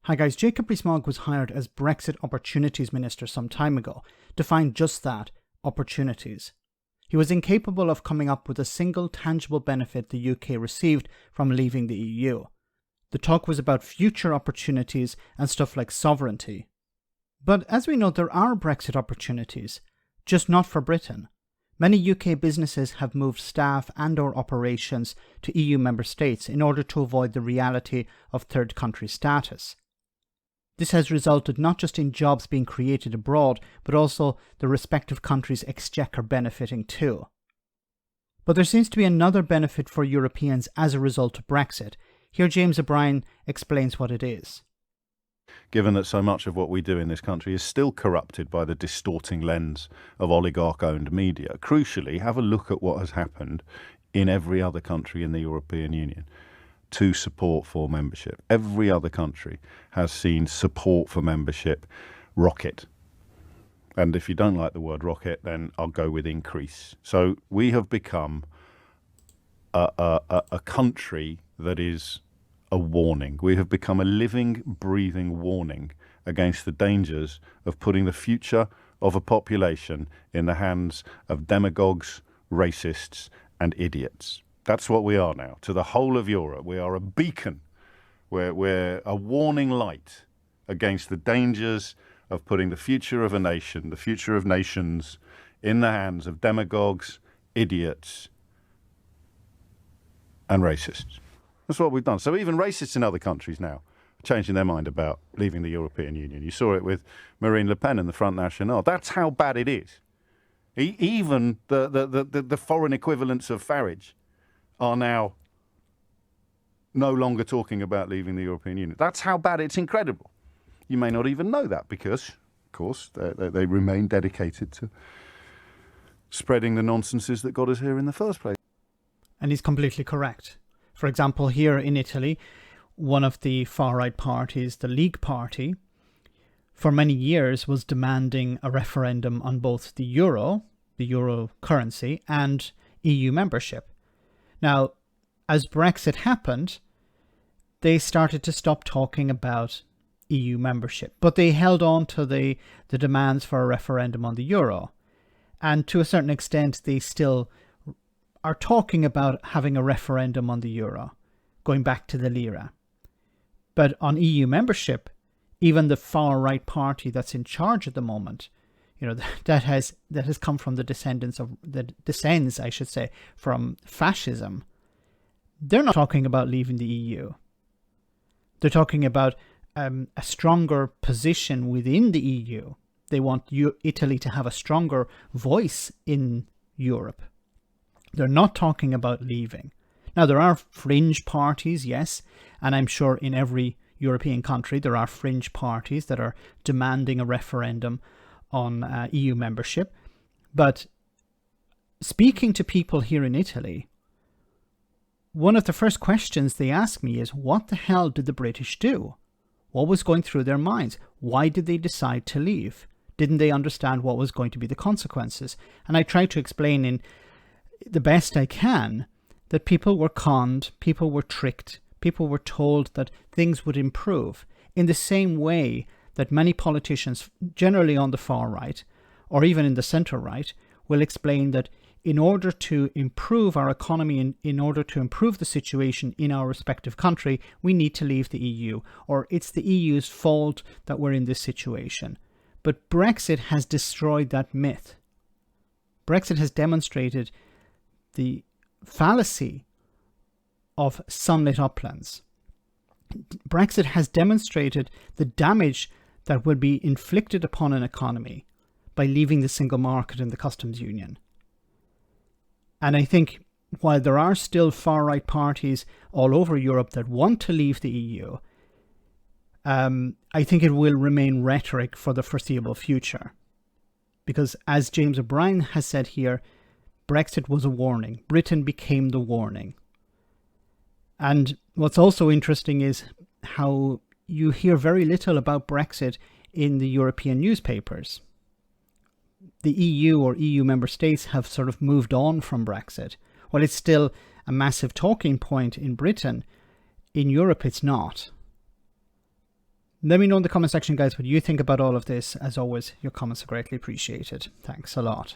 Hi guys, Jacob Rees-Mogg was hired as Brexit Opportunities Minister some time ago to find just that, opportunities. He was incapable of coming up with a single tangible benefit the UK received from leaving the EU. The talk was about future opportunities and stuff like sovereignty. But as we know, there are Brexit opportunities, just not for Britain. Many UK businesses have moved staff and/or operations to EU member states in order to avoid the reality of third country status. This has resulted not just in jobs being created abroad, but also the respective country's exchequer benefiting too. But there seems to be another benefit for Europeans as a result of Brexit. Here James O'Brien explains what it is. Given that so much of what we do in this country is still corrupted by the distorting lens of oligarch-owned media, crucially, have a look at what has happened in every other country in the European Union to support for membership. Every other country has seen support for membership rocket. And if you don't like the word rocket, then I'll go with increase. So we have become a country that is a warning. We have become a living, breathing warning against the dangers of putting the future of a population in the hands of demagogues, racists, and idiots. That's what we are now. To the whole of Europe, we are a beacon. We're a warning light against the dangers of putting the future of a nation, the future of nations, in the hands of demagogues, idiots, and racists. That's what we've done. So even racists in other countries now are changing their mind about leaving the European Union. You saw it with Marine Le Pen and the Front National. That's how bad it is. Even the foreign equivalents of Farage are now no longer talking about leaving the European Union. That's how bad it's incredible. You may not even know that because, of course, they remain dedicated to spreading the nonsenses that got us here in the first place. And he's completely correct. For example, here in Italy, one of the far-right parties, the League Party, for many years was demanding a referendum on both the euro currency, and EU membership. Now, as Brexit happened, they started to stop talking about EU membership, but they held on to the demands for a referendum on the euro. And to a certain extent, they still are talking about having a referendum on the euro, going back to the lira. But on EU membership, even the far-right party that's in charge at the moment, that has come from descends, I should say, from fascism. They're not talking about leaving the EU. They're talking about a stronger position within the EU. They want Italy to have a stronger voice in Europe. They're not talking about leaving. Now, there are fringe parties, yes, and I'm sure in every European country there are fringe parties that are demanding a referendum on EU membership. But speaking to people here in Italy, one of the first questions they ask me is, what the hell did the British do? What was going through their minds? Why did they decide to leave? Didn't they understand what was going to be the consequences? And I try to explain in the best I can that people were conned, people were tricked, people were told that things would improve in the same way that many politicians, generally on the far right, or even in the centre right, will explain that in order to improve our economy and in order to improve the situation in our respective country, we need to leave the EU, or it's the EU's fault that we're in this situation. But Brexit has destroyed that myth. Brexit has demonstrated the fallacy of sunlit uplands. Brexit has demonstrated the damage that will be inflicted upon an economy by leaving the single market and the customs union. And I think while there are still far-right parties all over Europe that want to leave the EU, I think it will remain rhetoric for the foreseeable future. Because as James O'Brien has said here, Brexit was a warning. Britain became the warning. And what's also interesting is how you hear very little about Brexit in the European newspapers. The EU or EU member states have sort of moved on from Brexit. While it's still a massive talking point in Britain, in Europe it's not. Let me know in the comment section, guys, what you think about all of this. As always, your comments are greatly appreciated. Thanks a lot.